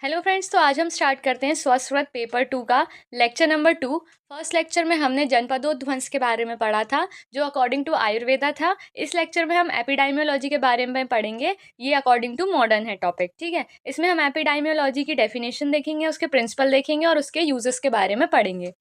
Hello friends, तो आज हम स्टार्ट करते हैं स्वस्वरत पेपर 2 का लेक्चर नंबर 2। फर्स्ट लेक्चर में हमने जनपदोध्वंस के बारे में पढ़ा था, जो अकॉर्डिंग टू आयुर्वेदा था। इस लेक्चर में हम एपिडाइमियोलॉजी के बारे में पढ़ेंगे। ये अकॉर्डिंग टू मॉडर्न है टॉपिक, ठीक है। इसमें हम एपिडाइमियोलॉजी की डेफिनेशन देखेंगे, उसके प्रिंसिपल देखेंगे और उसके यूजेस के बारे में पढ़ेंगे।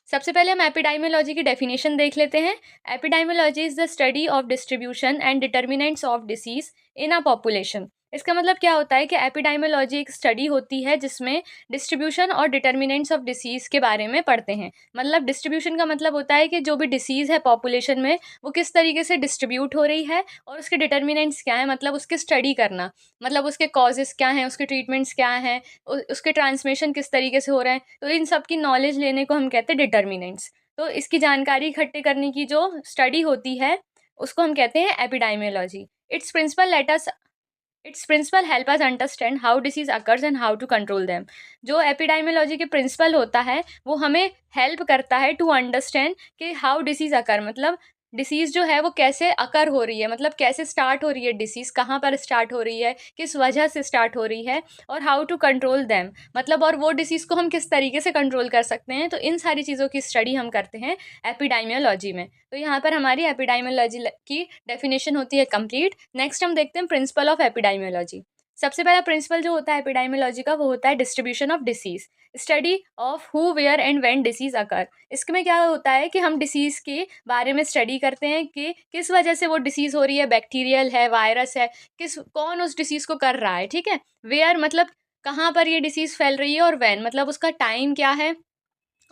सबसे पहले हम एपिडाइमियोलॉजी की डेफिनेशन देख लेते हैं। Epidemiology is the study of distribution and determinants of disease in a population. इसका मतलब क्या होता है कि एपिडाइमियोलॉजी एक स्टडी होती है जिसमें डिस्ट्रीब्यूशन और डिटर्मिनेंट्स ऑफ डिसीज के बारे में पढ़ते हैं। मतलब डिस्ट्रीब्यूशन का मतलब होता है कि जो भी डिसीज है पॉपुलेशन में, वो किस तरीके से डिस्ट्रीब्यूट हो रही है, और उसके डिटर्मिनेंट्स क्या है, मतलब उसकी स्टडी करना। मतलब उसके कॉजेस क्या हैं, उसके ट्रीटमेंट्स क्या हैं, उसके ट्रांसमिशन किस तरीके से हो रहे हैं। तो इन सब की नॉलेज लेने को हम कहते हैं डिटर्मिनेंट्स। तो इसकी जानकारी इकट्ठे करने की जो स्टडी होती है, उसको हम कहते हैं epidemiology. Its principle let us its principle help us understand how disease occurs and how to control them. जो एपिडाइमियोलॉजी के प्रिंसिपल होता है, वो हमें हेल्प करता है टू अंडरस्टैंड कि हाउ डिसीज अकर, मतलब डिसीज जो है वो कैसे अकर हो रही है, मतलब कैसे स्टार्ट हो रही है डिसीज, कहाँ पर स्टार्ट हो रही है, किस वजह से स्टार्ट हो रही है, और हाउ टू कंट्रोल देम, मतलब और वो डिसीज को हम किस तरीके से कंट्रोल कर सकते हैं। तो इन सारी चीज़ों की स्टडी हम करते हैं एपिडाइमियोलॉजी में। तो यहाँ पर हमारी एपिडाइमियोलॉजी की डेफिनेशन होती है कंप्लीट। नेक्स्ट हम देखते हैं प्रिंसिपल ऑफ एपिडाइमियोलॉजी। सबसे पहला प्रिंसिपल जो होता है एपिडाइमियोलॉजी का, वो होता है distribution of disease, study of who where and when disease occur. इसमें क्या होता है कि हम डिसीज के बारे में स्टडी करते हैं कि किस वजह से वो डिसीज हो रही है, बैक्टीरियल है, वायरस है, कौन उस डिसीज को कर रहा है, ठीक है। वेयर मतलब कहाँ पर ये डिसीज फैल रही है, और व्हेन मतलब उसका टाइम क्या है,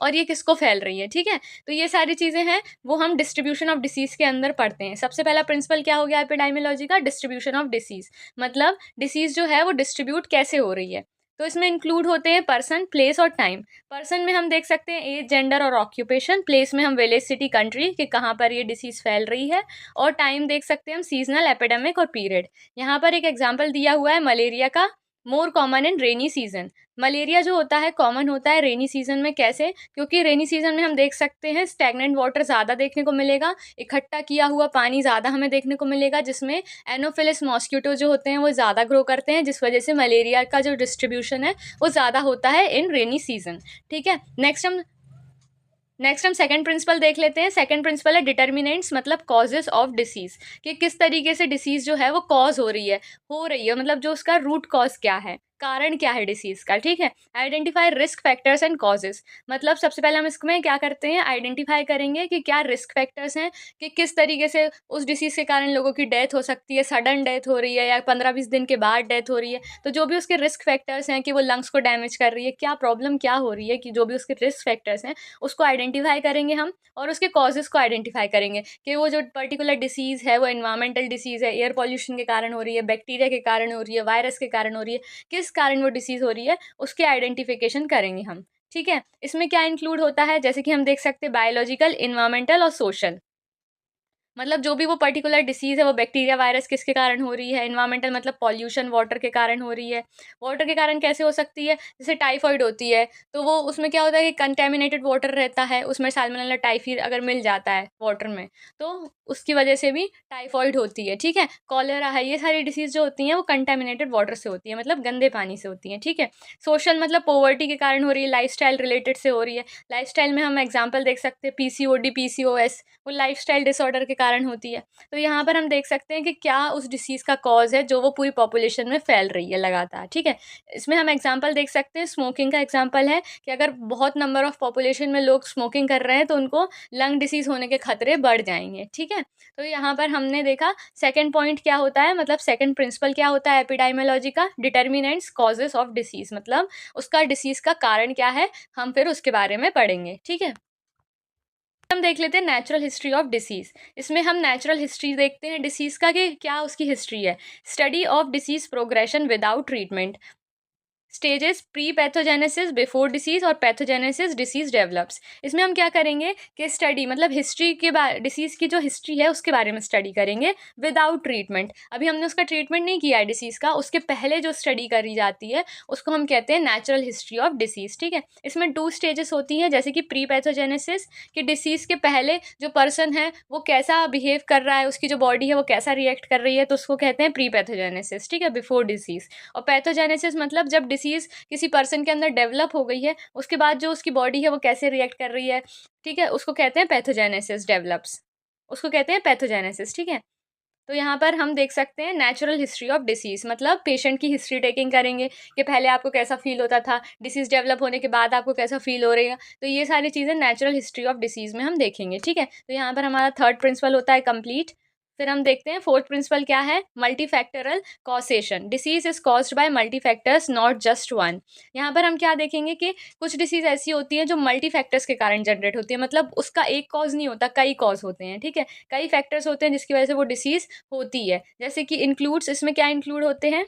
और ये किसको फैल रही है, ठीक है। तो ये सारी चीज़ें हैं, वो हम डिस्ट्रीब्यूशन ऑफ डिसीज़ के अंदर पढ़ते हैं। सबसे पहला प्रिंसिपल क्या हो गया एपिडाइमियोलॉजी का, डिस्ट्रीब्यूशन ऑफ डिसीज़। मतलब डिसीज़ जो है वो डिस्ट्रीब्यूट कैसे हो रही है। तो इसमें इंक्लूड होते हैं पर्सन, प्लेस और टाइम। पर्सन में हम देख सकते हैं एज, जेंडर और ऑक्यूपेशन। प्लेस में हम विलेज, सिटी, कंट्री कि कहाँ पर ये डिसीज़ फैल रही है। और टाइम देख सकते हैं हम सीजनल, एपिडेमिक और पीरियड। यहाँ पर एक एग्जाम्पल दिया हुआ है मलेरिया का, more common in rainy season. Malaria जो होता है कॉमन होता है रेनी सीजन में। कैसे? क्योंकि रेनी सीजन में हम देख सकते हैं स्टैग्नेंट वाटर ज़्यादा देखने को मिलेगा, इकट्ठा किया हुआ पानी ज़्यादा हमें देखने को मिलेगा, जिसमें एनोफिलिस मॉस्किटो जो होते हैं वो ज़्यादा ग्रो करते हैं, जिस वजह से मलेरिया का जो डिस्ट्रीब्यूशन है वो ज़्यादा होता है इन रेनी सीजन, ठीक है। नेक्स्ट हम सेकंड प्रिंसिपल देख लेते हैं। सेकंड प्रिंसिपल है डिटर्मिनेंट्स, मतलब कॉजेस ऑफ डिसीज, कि किस तरीके से डिसीज जो है वो कॉज हो रही है, मतलब जो उसका रूट कॉज क्या है, कारण क्या है डिसीज का, ठीक है। Identify risk factors and causes, मतलब सबसे पहले हम इसमें क्या करते हैं, आइडेंटिफाई करेंगे कि क्या रिस्क फैक्टर्स हैं, कि किस तरीके से उस डिसीज के कारण लोगों की डेथ हो सकती है, सडन डेथ हो रही है या 15-20 दिन के बाद डेथ हो रही है। तो जो भी उसके रिस्क फैक्टर्स हैं कि वो लंग्स को डैमेज कर रही है, क्या प्रॉब्लम क्या हो रही है, कि जो भी उसके रिस्क फैक्टर्स हैं उसको आइडेंटिफाई करेंगे हम, और उसके कॉजेज़ को आइडेंटिफाई करेंगे कि वो जो पर्टिकुलर डिसीज़ है वो एनवायरमेंटल डिसीज़ है, एयर पॉल्यूशन के कारण हो रही है, बैक्टीरिया के कारण हो रही है, वायरस के कारण हो रही है, किस कारण वो डिसीज़ हो रही है, उसके आइडेंटिफिकेशन करेंगे हम, ठीक है। इसमें क्या इंक्लूड होता है, जैसे कि हम देख सकते हैं बायोलॉजिकल, इन्वायरमेंटल और सोशल। मतलब जो भी वो पर्टिकुलर डिसीज़ है वो बैक्टीरिया, वायरस किसके कारण हो रही है। एनवायरमेंटल मतलब पॉल्यूशन वाटर के कारण हो रही है। वाटर के कारण कैसे हो सकती है, जैसे टाइफाइड होती है, तो वो उसमें क्या होता है कि कंटेमिनेटेड वाटर रहता है, उसमें साल्मोनेला टाइफी अगर मिल जाता है वाटर में, तो उसकी वजह से भी टाइफाइड होती है, ठीक है। कॉलेरा है, ये सारी डिसीज़ जो होती हैं वो कंटेमिनेटेड वाटर से होती है, मतलब गंदे पानी से होती हैं, ठीक है। सोशल मतलब पॉवर्टी के कारण हो रही है, लाइफस्टाइल रिलेटेड से हो रही है। लाइफस्टाइल में हम एग्जांपल देख सकते हैं पीसीओडी, पीसीओएस, वो लाइफस्टाइल डिसऑर्डर के कारण होती है। तो यहाँ पर हम देख सकते हैं कि क्या उस डिसीज़ का कॉज़ है जो वो पूरी पॉपुलेशन में फैल रही है लगातार, ठीक है। इसमें हम एग्जांपल देख सकते हैं, स्मोकिंग का एग्जांपल है कि अगर बहुत नंबर ऑफ पॉपुलेशन में लोग स्मोकिंग कर रहे हैं तो उनको लंग डिसीज़ होने के खतरे बढ़ जाएँगे, ठीक है। तो यहाँ पर हमने देखा सेकंड पॉइंट क्या होता है, मतलब सेकंड प्रिंसिपल क्या होता है एपिडेमियोलॉजी का, डिटर्मिनेंट्स कॉजेस ऑफ डिसीज़, मतलब उसका डिसीज़ का कारण क्या है, हम फिर उसके बारे में पढ़ेंगे, ठीक है। हम देख लेते हैं नेचुरल हिस्ट्री ऑफ डिसीज़। इसमें हम नेचुरल हिस्ट्री देखते हैं डिसीज़ का कि क्या उसकी हिस्ट्री है। Study of disease progression without treatment, stages pre pathogenesis, before disease और पैथोजेनेसिस, डिसीज डेवलप्स। इसमें हम क्या करेंगे कि स्टडी मतलब हिस्ट्री के बारे, डिसीज की जो हिस्ट्री है उसके बारे में स्टडी करेंगे विदाउट ट्रीटमेंट। अभी हमने उसका ट्रीटमेंट नहीं किया है डिसीज का, उसके पहले जो स्टडी करी जाती है उसको हम कहते हैं नेचुरल हिस्ट्री ऑफ डिसीज। ठीक है, इसमें 2 स्टेजेस होती हैं, जैसे कि प्री पैथोजेनेसिस कि डिसीज के पहले जो पर्सन है वो कैसा बिहेव कर रहा है, उसकी जो बॉडी है वो कैसा रिएक्ट कर रही है, तो उसको कहते हैं प्री पैथोजेनेसिस। ठीक है, बिफोर डिसीज। और पैथोजेनेसिस मतलब जब डिसीज किसी पर्सन के अंदर डेवलप हो गई है उसके बाद जो उसकी बॉडी है वो कैसे रिएक्ट कर रही है, ठीक है, उसको कहते हैं पैथोजेनेसिस डेवलप्स, उसको कहते हैं पैथोजेनेसिस। ठीक है, तो यहाँ पर हम देख सकते हैं नेचुरल हिस्ट्री ऑफ डिसीज मतलब पेशेंट की हिस्ट्री टेकिंग करेंगे कि पहले आपको कैसा फील होता था, डिसीज डेवलप होने के बाद आपको कैसा फील हो रही है, तो ये सारी चीज़ें नेचुरल हिस्ट्री ऑफ डिसीज में हम देखेंगे। ठीक है, तो यहाँ पर हमारा थर्ड प्रिंसिपल होता है कंप्लीट। फिर हम देखते हैं फोर्थ प्रिंसिपल क्या है, multifactorial causation. Disease is caused by multifactors not just one. यहाँ पर हम क्या देखेंगे कि कुछ डिसीज ऐसी होती है जो मल्टी फैक्टर्स के कारण जनरेट होती है, मतलब उसका एक कॉज नहीं होता, कई कॉज होते हैं। ठीक है, कई फैक्टर्स होते हैं जिसकी वजह से वो डिसीज होती है। जैसे कि इंक्लूड्स, इसमें क्या इंक्लूड होते हैं,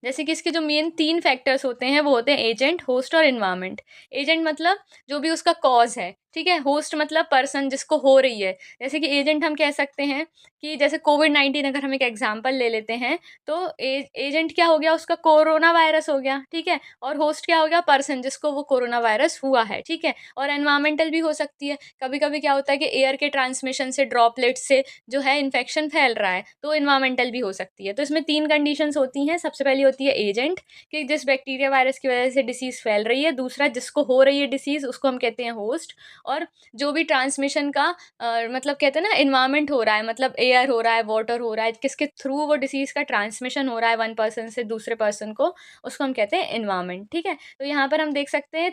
जैसे कि इसके जो मेन 3 फैक्टर्स होते हैं वो होते हैं एजेंट, होस्ट और एनवायरनमेंट। एजेंट मतलब जो भी उसका कॉज है, ठीक है। होस्ट मतलब पर्सन जिसको हो रही है। जैसे कि एजेंट हम कह सकते हैं कि जैसे कोविड-19 अगर हम एक एग्जांपल ले लेते हैं तो एजेंट क्या हो गया, उसका कोरोना वायरस हो गया, ठीक है। और होस्ट क्या हो गया, पर्सन जिसको वो कोरोना वायरस हुआ है, ठीक है। और एनवायरमेंटल भी हो सकती है। कभी-कभी क्या होता है कि एयर के ट्रांसमिशन से, ड्रॉपलेट से जो है इन्फेक्शन फैल रहा है, तो एनवायरमेंटल भी हो सकती है। तो इसमें 3 कंडीशंस होती हैं। सबसे पहली होती है एजेंट कि जिस बैक्टीरिया वायरस की वजह से डिसीज़ फैल रही है। दूसरा जिसको हो रही है डिसीज़ उसको हम कहते हैं होस्ट। और जो भी ट्रांसमिशन का मतलब कहते हैं ना एनवायरनमेंट हो रहा है, मतलब एयर हो रहा है, वाटर हो रहा है, किसके थ्रू वो डिसीज़ का ट्रांसमिशन हो रहा है वन पर्सन से दूसरे पर्सन को, उसको हम कहते हैं एनवायरनमेंट, ठीक है। तो यहाँ पर हम देख सकते हैं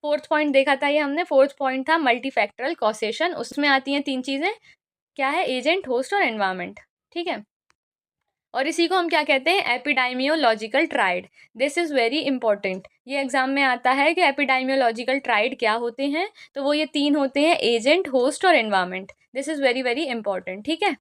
फोर्थ पॉइंट देखा था ये हमने। फोर्थ पॉइंट था मल्टीफैक्टरल कॉसेशन। उसमें आती हैं 3 चीज़ें, क्या है, एजेंट, होस्ट और एनवायरनमेंट, ठीक है। और इसी को हम क्या कहते हैं, epidemiological triad. This is very important. ये एग्जाम में आता है कि एपिडाइमियोलॉजिकल ट्राइड क्या होते हैं, तो वो ये 3 होते हैं, एजेंट, होस्ट और environment. This is very very important, ठीक है।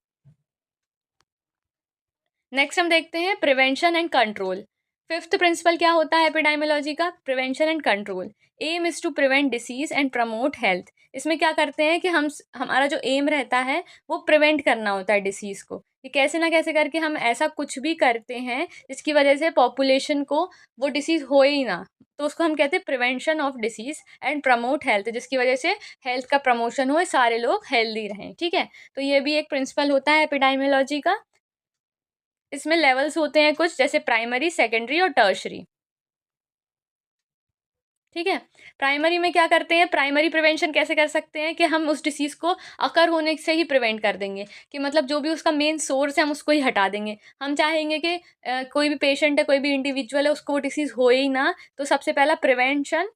नेक्स्ट हम देखते हैं prevention and control. Fifth principle क्या होता है एपिडाइमियोलॉजी का, prevention and control. Aim is to prevent disease and promote health. इसमें क्या करते हैं कि हमारा जो एम रहता है वो प्रिवेंट करना होता है डिसीज़ को, कि कैसे ना कैसे करके हम ऐसा कुछ भी करते हैं जिसकी वजह से पॉपुलेशन को वो डिसीज़ हो ही ना, तो उसको हम कहते हैं prevention of disease and promote health, जिसकी वजह से हेल्थ का प्रमोशन हो, सारे लोग हेल्दी रहें, ठीक है। तो ये भी एक प्रिंसिपल होता है एपिडाइमियोलॉजी का। इसमें लेवल्स होते हैं कुछ, जैसे प्राइमरी, सेकेंडरी और टर्शरी, ठीक है। प्राइमरी में क्या करते हैं, प्राइमरी प्रिवेंशन कैसे कर सकते हैं कि हम उस डिसीज़ को अकर होने से ही प्रिवेंट कर देंगे, कि मतलब जो भी उसका मेन सोर्स है हम उसको ही हटा देंगे। हम चाहेंगे कि कोई भी पेशेंट है, कोई भी इंडिविजुअल है, उसको वो डिसीज़ हो ही ना, तो सबसे पहला प्रिवेंशन,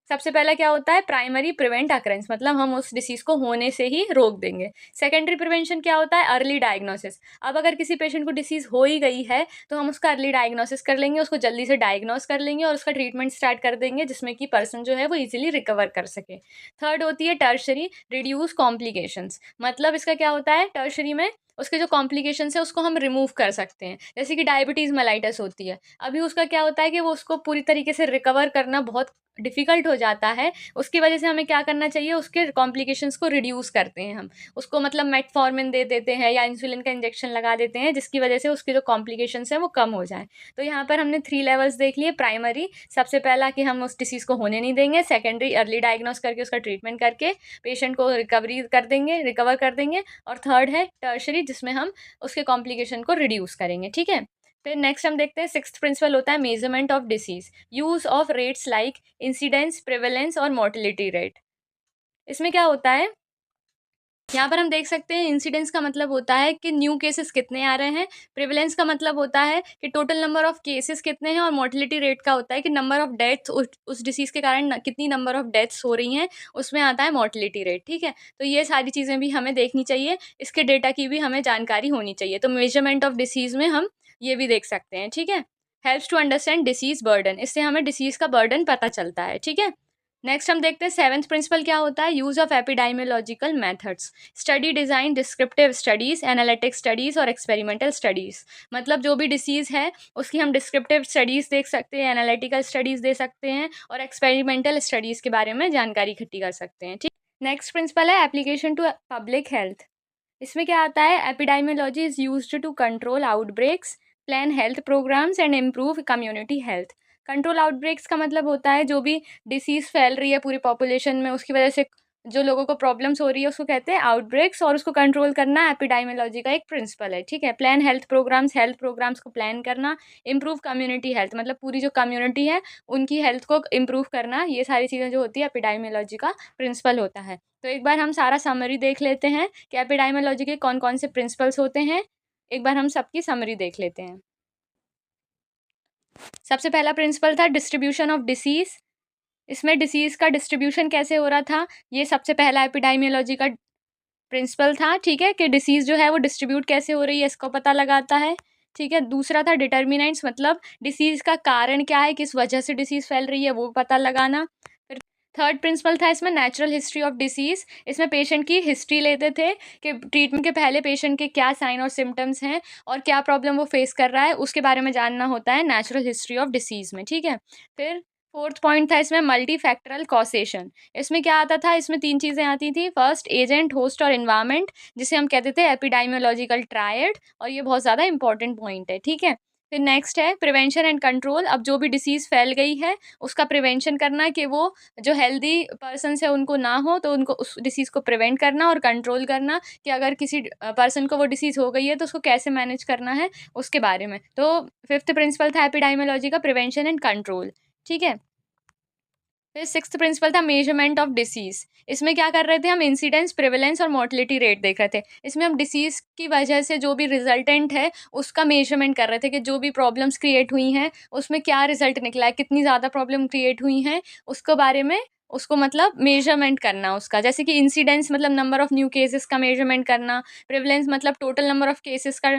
सबसे पहला क्या होता है, प्राइमरी प्रिवेंट अकरेंस, मतलब हम उस डिसीज़ को होने से ही रोक देंगे। सेकेंडरी प्रिवेंशन क्या होता है, अर्ली डायग्नोसिस। अब अगर किसी पेशेंट को डिसीज़ हो ही गई है तो हम उसका अर्ली डायग्नोसिस कर लेंगे, उसको जल्दी से डायग्नोस कर लेंगे और उसका ट्रीटमेंट स्टार्ट कर देंगे, जिसमें कि पर्सन जो है वो ईजिली रिकवर कर सके। थर्ड होती है टर्शरी, रिड्यूस कॉम्प्लिकेशंस। मतलब इसका क्या होता है, टर्शरी में उसके जो कॉम्प्लिकेशंस है उसको हम रिमूव कर सकते हैं। जैसे कि डायबिटीज़ मेलाइटस होती है, अभी उसका क्या होता है कि वो उसको पूरी तरीके से रिकवर करना बहुत डिफ़िकल्ट हो जाता है। उसकी वजह से हमें क्या करना चाहिए, उसके कॉम्प्लिकेशंस को रिड्यूस करते हैं हम। उसको मतलब मेटफॉर्मिन दे देते हैं या इंसुलिन का इंजेक्शन लगा देते हैं, जिसकी वजह से उसके जो कॉम्प्लिकेशंस हैं वो कम हो जाएँ। तो यहाँ पर हमने 3 लेवल्स देख लिए। प्राइमरी, सबसे पहला कि हम उस डिसीज़ को होने नहीं देंगे। सेकेंडरी, अर्ली डायग्नोस करके उसका ट्रीटमेंट करके पेशेंट को रिकवरी कर देंगे, रिकवर कर देंगे। और थर्ड है टर्शरी, जिसमें हम उसके कॉम्प्लिकेशन को रिड्यूस करेंगे, ठीक है। फिर नेक्स्ट हम देखते हैं सिक्स्थ प्रिंसिपल होता है measurement of disease, use of rates like incidence, prevalence और मोर्टिलिटी रेट। इसमें क्या होता है, यहाँ पर हम देख सकते हैं इंसिडेंस का मतलब होता है कि न्यू केसेस कितने आ रहे हैं, प्रिवेलेंस का मतलब होता है कि टोटल नंबर ऑफ केसेस कितने हैं, और मोर्टिलिटी रेट का होता है कि नंबर ऑफ डेथ्स उस डिसीज़ के कारण कितनी नंबर ऑफ डेथ्स हो रही हैं, उसमें आता है मोर्टिलिटी रेट, ठीक है। तो ये सारी चीज़ें भी हमें देखनी चाहिए, इसके डेटा की भी हमें जानकारी होनी चाहिए। तो मेजरमेंट ऑफ डिसीज़ में हम ये भी देख सकते हैं, ठीक है। Helps to understand disease burden, इससे हमें डिसीज़ का बर्डन पता चलता है, ठीक है। नेक्स्ट हम देखते हैं सेवन्थ प्रिंसिपल क्या होता है, use of epidemiological methods, study design descriptive studies, analytic studies और एक्सपेरिमेंटल स्टडीज। मतलब जो भी डिसीज है उसकी हम डिस्क्रिप्टिव स्टडीज देख सकते हैं, एनालिटिकल स्टडीज दे सकते हैं और एक्सपेरिमेंटल स्टडीज के बारे में जानकारी इकट्ठी कर सकते हैं। ठीक, नेक्स्ट प्रिंसिपल है एप्लीकेशन टू पब्लिक हेल्थ। इसमें क्या आता है, epidemiology is used to control outbreaks, plan health programs and improve community health. Control outbreaks का मतलब होता है जो भी डिसीज़ फैल रही है पूरी पॉपुलेशन में, उसकी वजह से जो लोगों को प्रॉब्लम्स हो रही है उसको कहते हैं आउटब्रेक्स, और उसको कंट्रोल करना एपिडाइमियोलॉजी का एक प्रिंसिपल है। ठीक है, प्लान हेल्थ प्रोग्राम्स को प्लान करना, इम्प्रूव कम्युनिटी हेल्थ मतलब पूरी जो कम्युनिटी है उनकी हेल्थ को इम्प्रूव करना, ये सारी चीज़ें जो होती है एपिडाइमियोलॉजी का प्रिंसिपल होता है। तो एक बार हम सारा समरी देख लेते हैं कि एपिडाइमियोलॉजी के कौन कौन से प्रिंसिपल्स होते हैं। एक बार हम सबकी समरी देख लेते हैं। सबसे पहला प्रिंसिपल था डिस्ट्रीब्यूशन ऑफ डिसीज़। इसमें डिसीज़ का डिस्ट्रीब्यूशन कैसे हो रहा था, ये सबसे पहला एपिडाइमियोलॉजी का प्रिंसिपल था। ठीक है, कि डिसीज़ जो है वो डिस्ट्रीब्यूट कैसे हो रही है इसको पता लगाता है। ठीक है, दूसरा था डिटर्मिनेंट्स, मतलब डिसीज़ का कारण क्या है, किस वजह से डिसीज़ फैल रही है वो पता लगाना। फिर थर्ड प्रिंसिपल था इसमें नेचुरल हिस्ट्री ऑफ डिसीज़। इसमें पेशेंट की हिस्ट्री लेते थे कि ट्रीटमेंट के पहले पेशेंट के क्या साइन और सिम्टम्स हैं और क्या प्रॉब्लम वो फेस कर रहा है, उसके बारे में जानना होता है नेचुरल हिस्ट्री ऑफ डिसीज़ में। ठीक है, फिर फोर्थ पॉइंट था इसमें मल्टी फैक्टरल कॉसेशन। इसमें क्या आता था, इसमें तीन चीज़ें आती थी, फर्स्ट एजेंट, होस्ट और इन्वायरमेंट, जिसे हम कहते थे एपिडाइमियोलॉजिकल ट्रायड, और ये बहुत ज़्यादा इंपॉर्टेंट पॉइंट है। ठीक है, फिर नेक्स्ट है प्रिवेंशन एंड कंट्रोल। अब जो भी डिसीज़ फैल गई है उसका प्रिवेंशन करना कि वो जो हेल्दी पर्सन्स है उनको ना हो, तो उनको उस डिसीज़ को प्रिवेंट करना, और कंट्रोल करना कि अगर किसी पर्सन को वो डिसीज़ हो गई है तो उसको कैसे मैनेज करना है उसके बारे में। तो फिफ्थ प्रिंसिपल था एपिडाइमियोलॉजी का प्रिवेंशन एंड कंट्रोल। ठीक है, फिर सिक्स्थ प्रिंसिपल था मेजरमेंट ऑफ डिसीज़। इसमें क्या कर रहे थे हम, इंसिडेंस, प्रेवलेंस और मोर्टलिटी रेट देख रहे थे। इसमें हम डिसीज़ की वजह से जो भी रिजल्टेंट है उसका मेजरमेंट कर रहे थे कि जो भी प्रॉब्लम्स क्रिएट हुई हैं उसमें क्या रिजल्ट निकला है, कितनी ज़्यादा प्रॉब्लम क्रिएट हुई हैं उसको बारे में, उसको मतलब मेजरमेंट करना उसका। जैसे कि इंसिडेंस मतलब नंबर ऑफ न्यू केसेस का मेजरमेंट करना, प्रेवलेंस मतलब टोटल नंबर ऑफ केसेस का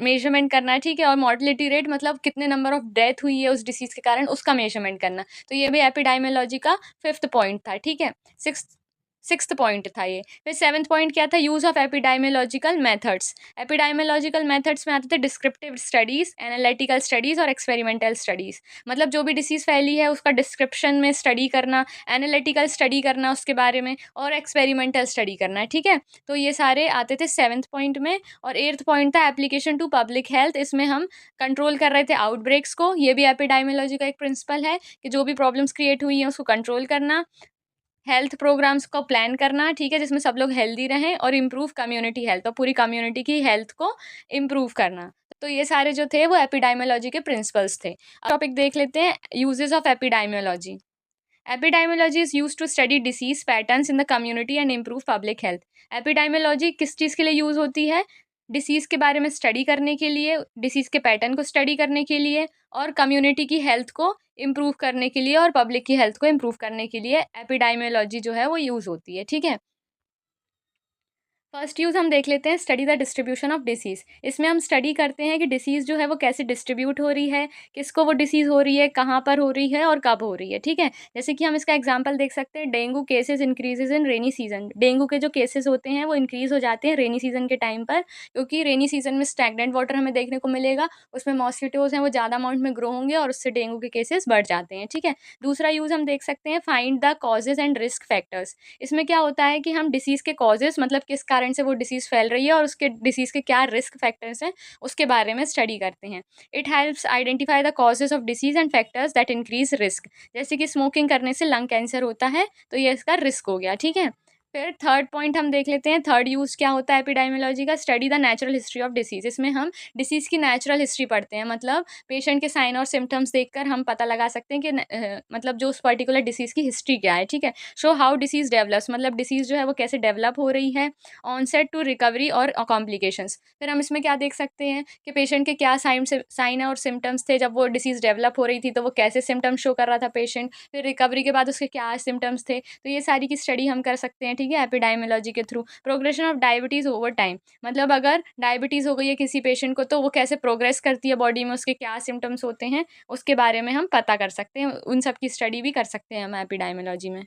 मेजरमेंट करना है। ठीक है, और मोर्टलिटी रेट मतलब कितने नंबर ऑफ डेथ हुई है उस डिसीज़ के कारण उसका मेजरमेंट करना। तो ये भी एपिडाइमियोलॉजी का फिफ्थ पॉइंट था। ठीक है, सिक्स्थ पॉइंट था ये। फिर सेवन्थ पॉइंट क्या था, use of epidemiological methods. एपिडाइमियोलॉजिकल methods में आते थे डिस्क्रिप्टिव स्टडीज़, एनालिटिकल स्टडीज़ और एक्सपेरिमेंटल स्टडीज़। मतलब जो भी डिसीज़ फैली है उसका डिस्क्रिप्शन में स्टडी करना, एनालिटिकल स्टडी करना उसके बारे में, और एक्सपेरिमेंटल स्टडी करना है। ठीक है, तो ये सारे आते थे सेवन्थ पॉइंट में। और एट्थ पॉइंट था एप्लीकेशन टू पब्लिक हेल्थ। इसमें हम कंट्रोल कर रहे थे आउटब्रेक्स को, ये भी एपिडाइमियोलॉजी का एक प्रिंसिपल है कि जो भी प्रॉब्लम्स क्रिएट हुई हैं उसको कंट्रोल करना, हेल्थ प्रोग्राम्स को प्लान करना। ठीक है, जिसमें सब लोग हेल्दी रहें, और इम्प्रूव कम्युनिटी हेल्थ, और पूरी कम्युनिटी की हेल्थ को इम्प्रूव करना। तो ये सारे जो थे वो एपिडाइमियोलॉजी के प्रिंसिपल्स थे। अब टॉपिक देख लेते हैं, uses of epidemiology. Epidemiology is use to study disease patterns in the community and improve public health. Epidemiology किस चीज़ के लिए यूज़ होती है, डिसीज़ के बारे में स्टडी करने के लिए, डिसीज़ के पैटर्न को स्टडी करने के लिए, और कम्युनिटी की हेल्थ को इम्प्रूव करने के लिए, और पब्लिक की हेल्थ को इम्प्रूव करने के लिए एपिडाइमियोलॉजी जो है वो यूज़ होती है। ठीक है, फर्स्ट यूज़ हम देख लेते हैं, study the distribution of disease. इसमें हम स्टडी करते हैं कि डिसीज़ जो है वो कैसे डिस्ट्रीब्यूट हो रही है, किसको वो डिसीज़ हो रही है, कहाँ पर हो रही है और कब हो रही है। ठीक है, जैसे कि हम इसका एग्जांपल देख सकते हैं, डेंगू केसेस इंक्रीजेज इन रेनी सीजन। डेंगू के जो केसेस होते हैं वो इंक्रीज़ हो जाते हैं रेनी सीजन के टाइम पर, क्योंकि रेनी सीजन में स्टैगनेंट वाटर हमें देखने को मिलेगा, उसमें मॉस्किटोज़ हैं वो ज़्यादा अमाउंट में ग्रो होंगे और उससे डेंगू के केसेस बढ़ जाते हैं। ठीक है, दूसरा यूज़ हम देख सकते हैं, find the causes and risk factors. इसमें क्या होता है कि हम डिसीज़ के कॉजेज़ मतलब किस कारण से वो डिसीज़ फैल रही है और उसके डिसीज़ के क्या रिस्क फैक्टर्स हैं उसके बारे में स्टडी करते हैं। It helps identify the causes of disease and factors that increase risk. जैसे कि स्मोकिंग करने से लंग कैंसर होता है, तो ये इसका रिस्क हो गया। ठीक है, फिर थर्ड पॉइंट हम देख लेते हैं, थर्ड यूज़ क्या होता है एपिडाइमियोलॉजी का, study the natural history of disease. इसमें हम डिसीज़ की नेचुरल हिस्ट्री पढ़ते हैं, मतलब पेशेंट के साइन और सिम्टम्स देखकर हम पता लगा सकते हैं कि मतलब जो उस पर्टिकुलर डिसीज़ की हिस्ट्री क्या है। ठीक है, शो हाउ डिसीज़ डेवलप्स, मतलब डिसीज़ जो है वो कैसे डेवलप हो रही है, ऑनसेट टू रिकवरी और कॉम्प्लिकेशंस। फिर हम इसमें क्या देख सकते हैं कि पेशेंट के क्या साइन और सिम्टम्स थे जब वो डिसीज़ डेवलप हो रही थी, तो वो कैसे सिम्टम्स शो कर रहा था पेशेंट, फिर रिकवरी के बाद उसके क्या सिम्टम्स थे, तो ये सारी की स्टडी हम कर सकते हैं। ठीक है, एपिडाइमियोलॉजी के through. Progression of diabetes over time, मतलब अगर डायबिटीज़ हो गई है किसी पेशेंट को तो वो कैसे प्रोग्रेस करती है बॉडी में, उसके क्या सिम्टम्स होते हैं, उसके बारे में हम पता कर सकते हैं, उन सब की स्टडी भी कर सकते हैं हम एपिडाइमियोलॉजी में।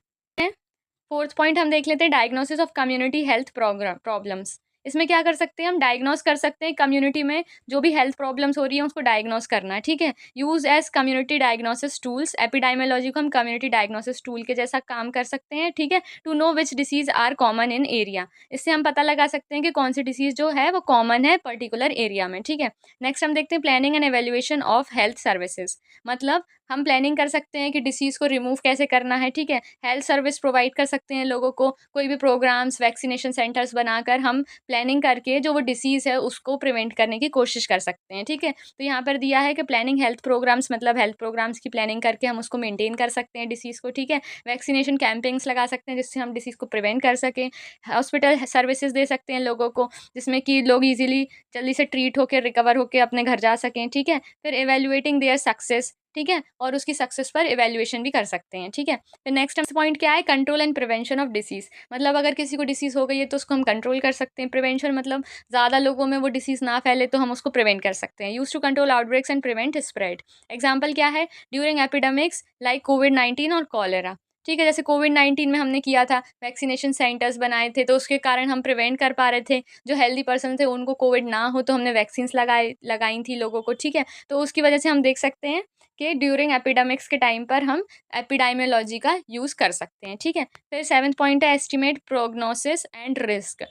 फोर्थ पॉइंट हम देख लेते हैं, diagnosis of community health problems. इसमें क्या कर सकते हैं हम, डायग्नोस कर सकते हैं कम्युनिटी में जो भी हेल्थ प्रॉब्लम्स हो रही है उसको डायग्नोस करना है, ठीक है। Use as community diagnosis tools, epidemiology को हम कम्युनिटी डायग्नोसिस टूल के जैसा काम कर सकते हैं, ठीक है। To know which disease are common in area, इससे हम पता लगा सकते हैं कि कौन सी डिसीज जो है वो कॉमन है पर्टिकुलर एरिया में, ठीक है। नेक्स्ट हम देखते हैं planning and evaluation of health services, मतलब हम प्लानिंग कर सकते हैं कि डिसीज़ को रिमूव कैसे करना है, ठीक है। हेल्थ सर्विस प्रोवाइड कर सकते हैं लोगों को, कोई भी प्रोग्राम्स, वैक्सीनेशन सेंटर्स बनाकर हम प्लानिंग करके जो वो डिसीज़ है उसको प्रिवेंट करने की कोशिश कर सकते हैं, ठीक है। तो यहाँ पर दिया है कि प्लानिंग हेल्थ प्रोग्राम्स, मतलब हेल्थ प्रोग्राम्स की प्लानिंग करके हम उसको मेंटेन कर सकते हैं डिसीज़ को, ठीक है। वैक्सीनेशन कैंपेन्स लगा सकते हैं जिससे हम डिसीज़ को प्रिवेंट कर सकें। हॉस्पिटल सर्विसेज दे सकते हैं लोगों को जिसमें कि लोग ईज़िली जल्दी से ट्रीट होकर रिकवर होकर अपने घर जा सकें, ठीक है। फिर इवैल्यूएटिंग देयर सक्सेस, ठीक है, और उसकी सक्सेस पर इवैल्यूएशन भी कर सकते हैं, ठीक है। फिर नेक्स्ट पॉइंट क्या है, control and prevention of disease, मतलब अगर किसी को डिसीज़ हो गई है तो उसको हम कंट्रोल कर सकते हैं। प्रिवेंशन मतलब ज़्यादा लोगों में वो डिसीज़ ना फैले तो हम उसको प्रिवेंट कर सकते हैं। Use to control outbreaks and prevent spread, example क्या है, ड्यूरिंग एपिडेमिक्स लाइक कोविड-19 और कॉलेरा, ठीक है। जैसे कोविड-19 में हमने किया था, वैक्सीनेशन सेंटर्स बनाए थे तो उसके कारण हम प्रिवेंट कर पा रहे थे। जो हेल्दी पर्सन थे उनको कोविड ना हो तो हमने वैक्सीन्स लगाई थी लोगों को, ठीक है। तो उसकी वजह से हम देख सकते हैं कि ड्यूरिंग एपिडेमिक्स के टाइम पर हम एपिडाइमियोलॉजी का यूज़ कर सकते हैं, ठीक है। फिर 7th पॉइंट है estimate prognosis and risk,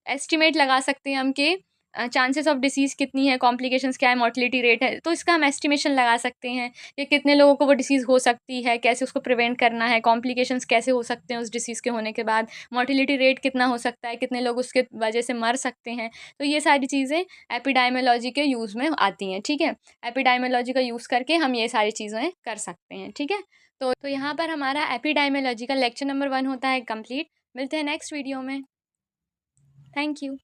estimate लगा सकते हैं हम कि चांसेस ऑफ डिसीज़ कितनी है, कॉम्प्लिकेशंस क्या है, मोर्टेलिटी रेट है, तो इसका हम एस्टिमेशन लगा सकते हैं कि कितने लोगों को वो डिसीज़ हो सकती है, कैसे उसको प्रिवेंट करना है, कॉम्प्लिकेशंस कैसे हो सकते हैं उस डिसीज़ के होने के बाद, मोर्टेलिटी रेट कितना हो सकता है, कितने लोग उसके वजह से मर सकते हैं। तो ये सारी चीज़ें एपिडाइमियोलॉजी के यूज़ में आती हैं, ठीक है। एपिडाइमियोलॉजी का यूज़ करके हम ये सारी चीज़ें कर सकते हैं, ठीक है। तो यहाँ पर हमारा एपिडाइमियोलॉजी का लेक्चर नंबर 1 होता है कंप्लीट। मिलते हैं नेक्स्ट वीडियो में। Thank you.